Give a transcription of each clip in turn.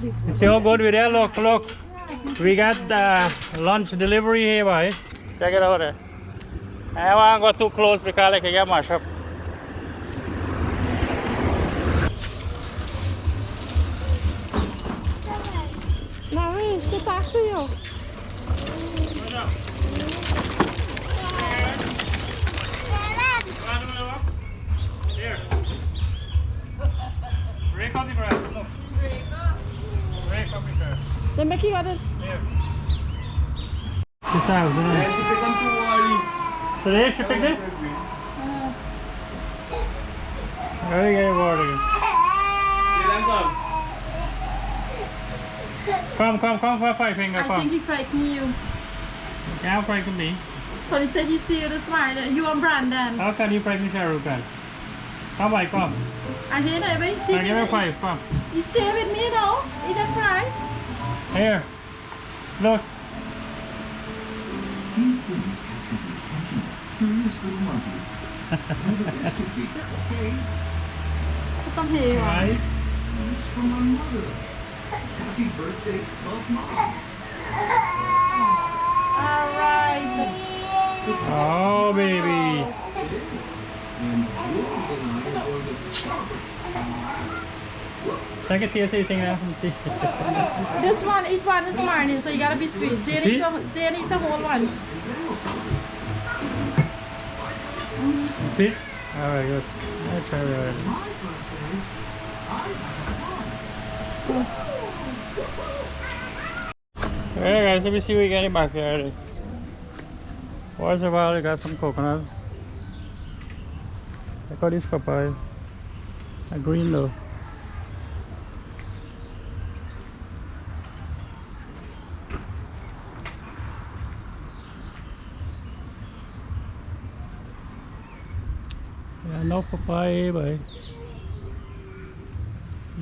You see how good we there? Look, look. We got lunch delivery here, boy. Check it out there. I don't want to go too close because I can get mashed up. Mami, ¿qué pasa yo? Here. Break up the grass, look. Break up the grass. Then make you got it. Here. This house, isn't it? Today she picked this? Very good water. Come, for 5 finger, I come. think he frightened you. Can't frighten me. But he think he see you this morning. You and Brandon. How can you frighten Sharukan? Come by, come. I did it, but he see I'll give me. her 5, come. He stay with me though. He don't cry. Here. Look. Come here. Right. From my mother. Happy birthday, love, Mom. Alright. Oh, baby. And Jules and I are going to stop. Take a taste thing now and see. This one, each one is morning, so you gotta be sweet. Zane eat the whole one. Sweet? Alright, good. I'll try that. Alright guys, let me see what we got in the backyard. First of all, we got some coconut. Look at this papaya. A green though. Yeah, no papaya, but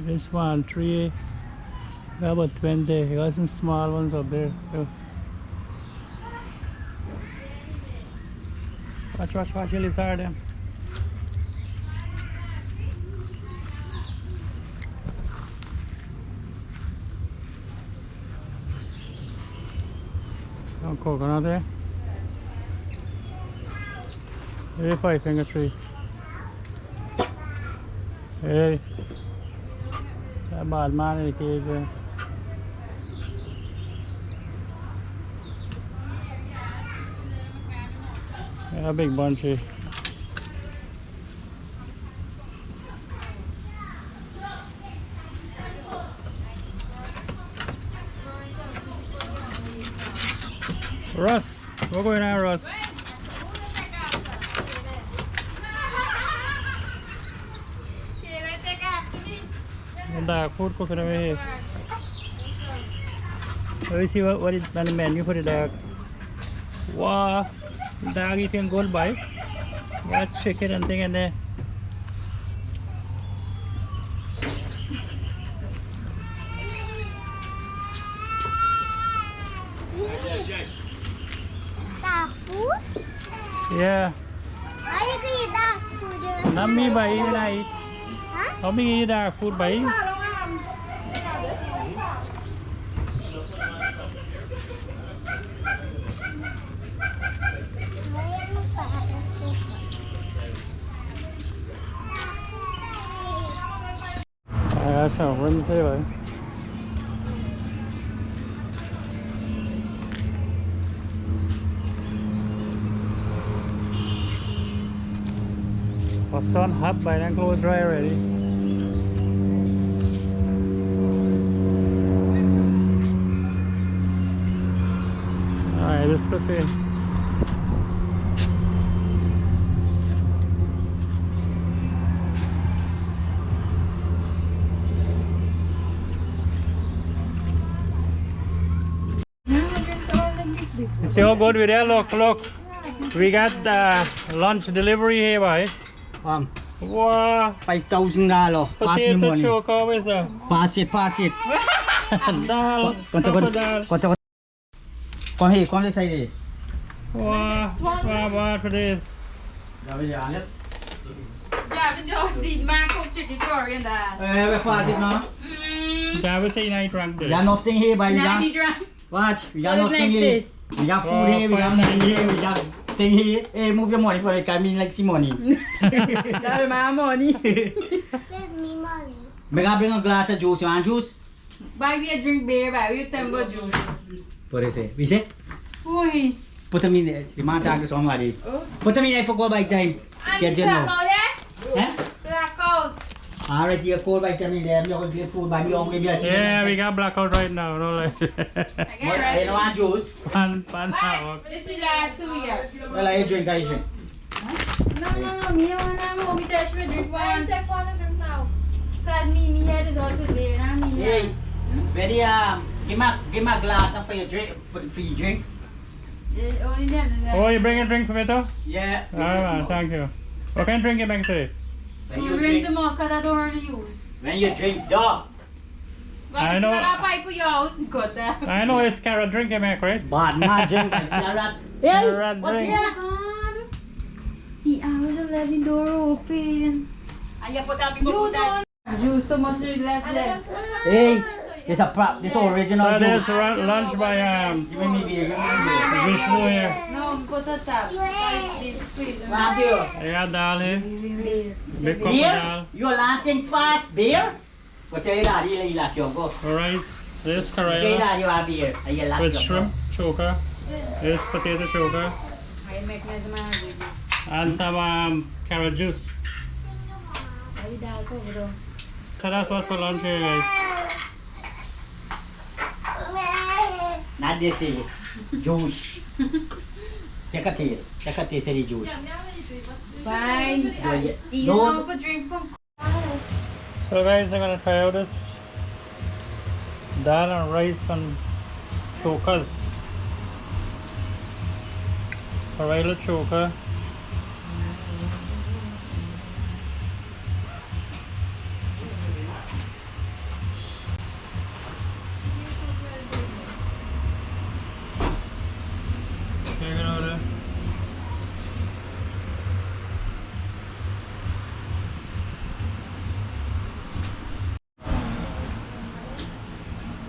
this one, 3, about 20. Got some small ones up there. Too. Watch, lizard them. Some coconut there. Hey, 5 finger tree. Hey, that bad man in the cage there. Yeah, a big bunch here. Russ, what's going on, Russ? Dark food cooking over here. Let me see what is on the menu for the dog. Wow, dog eating gold bite. Got chicken and thing in there. Dog food? Yeah. Why you can eat dog food? Not me, but even I eat. Huh? How me eat dog food, by you? I shall run say vậy. Sun hot by then close dry already. Alright, let's go see. You see how good we there? Look, look. We got lunch delivery here, boy. Wow. $5,000. Pass me Potato money. choke, how is that? Pass it. Dal. Conta. Come here, come this side. Wow. Wow, for this. Ja, men jag vid man kom till Victoria där. Pass it now. David say night drunk We there. got nothing here, but we got... Nanny drunk. Watch, we got What is nothing next here. day? We got food Oh, here, we got fine. money here, we got thing here. Hey, move your money for me, I mean like see money. That's my money. Let me money. Me gotta bring a glass of juice. You want juice? Buy me a drink beer, buy me a temper juice. What is it? We say? Oi. Put them in there. The man talk to somebody. Oh. Put them in there for call by time. Get you know. Huh? Blackout. Alright, you call by time in there. I'm going to get food by me. I'm going to Yeah, we got blackout right now. No like. I don't want juice. Pan out. This is last 2 years. Well, I drink, I drink. No, me don't want to touch me drink one. Take one of them now. Cause me had it all today, and me. Hey, ready? Give me a glass and for your drink, for your drink. Only then. Oh, you bring a drink for me too? Yeah. Alright, thank you. What kind of drink you make today? When You you rinse drink, them out cause I don't really use. when you drink, dog. I know. I pipe for your house. Got that. I know it's carrot drink you make, right? Bad man drink. Carrot. Hey, Carrot what's drink. here? God. The hours are letting door open. And you put up You don't. Juice too much left. Hey, this a prop. This original So there's juice. lunch by Give me beer. Give me beer. Vishnu here. No, put a tap. What beer? I got dal here. Big cup of Beer? dal. You landing fast? Beer? What tell you that? You like your go. Rice. This Okay, karela that you have beer. And you like with your shrimp choker. This potato choker. I make my And some carrot juice. So that's what's for lunch here, guys. Not this is juice. Take a taste. Take a taste of the juice. Fine. You Don't- know for drink from. So guys, I'm gonna try out this dal and rice and chokers. Karela choker. Check it out there.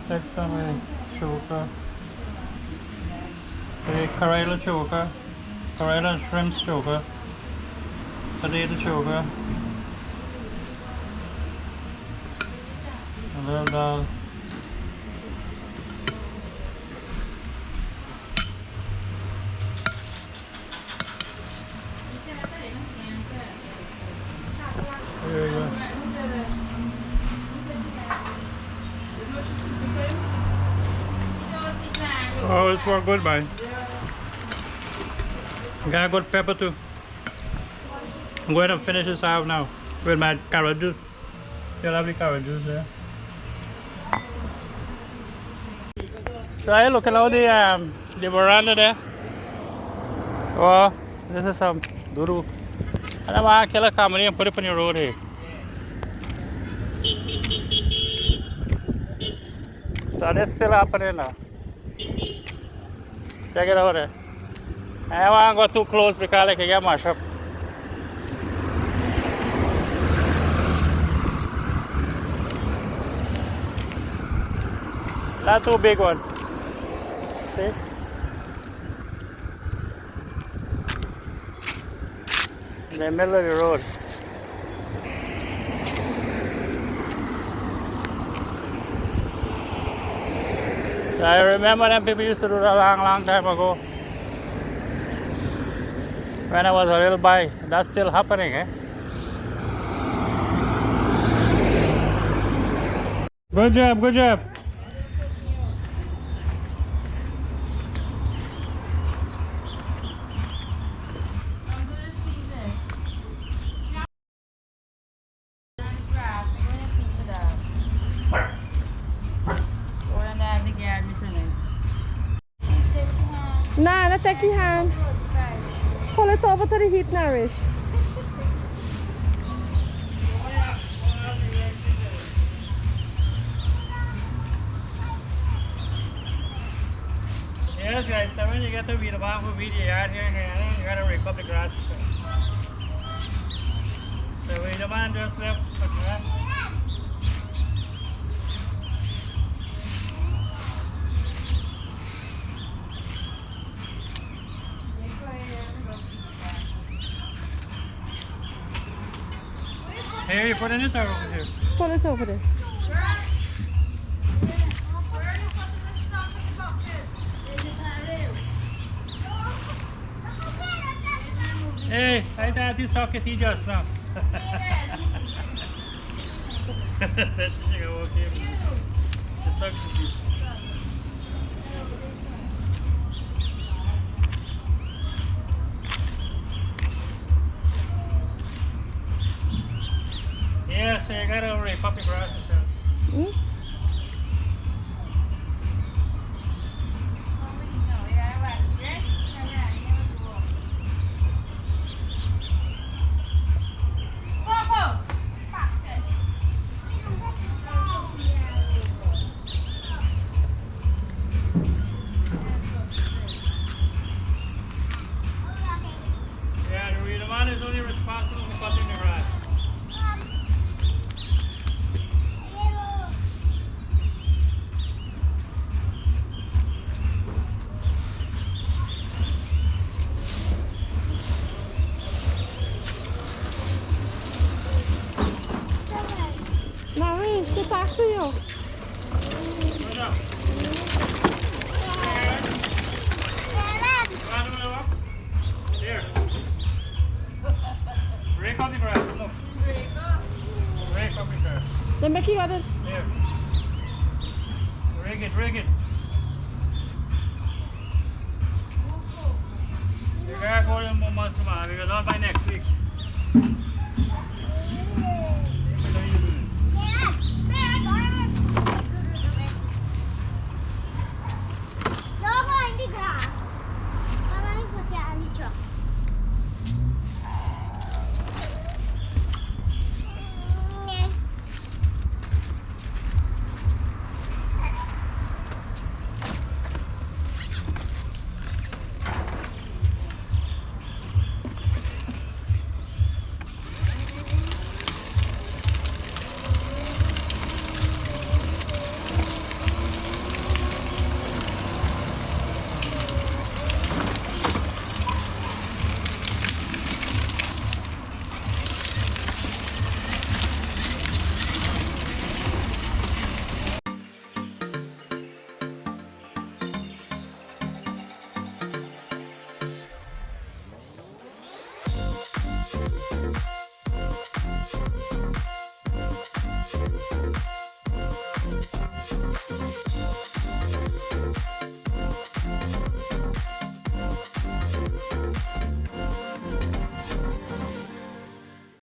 Check some choker. The Karela choker. Karela shrimp choker. Potato choker. A little dal. There you go. Oh, it's more good, man. Got good pepper too. I'm going to finish this out now with my carrot juice. You'll have the carrot juice there. So I look at the veranda there. Oh, this is some duru. And I'm going to kill a comedy and put it on your road here. So this is still happening now. Check it out there. I don't want to go too close because I can get mashed up. Not too big one. See? In the middle of the road. I remember them people used to do that long time ago. When I was a little boy, that's still happening, eh? Good job, good job. Nah, not take your hand. Pull it over to the heat, Nourish. Yes guys, so when you get the video yard here in Guyana, you gotta rake up the grass. So we the man just left for grass. Hey, put it in there over here. Put it over there. Hey, I got this socket he just now. That's okay. The socket. Yes, I got already puppy grass and stuff. Hmm? Yeah, the man is only responsible for cutting the grass. Mami, você tá aqui, ó. What's up? Here. Rake out the grass. Look. Rake up the grass. Dan ben ik hier wat. Here. Rake it, rake it. You gotta go to more months tomorrow because not by next week.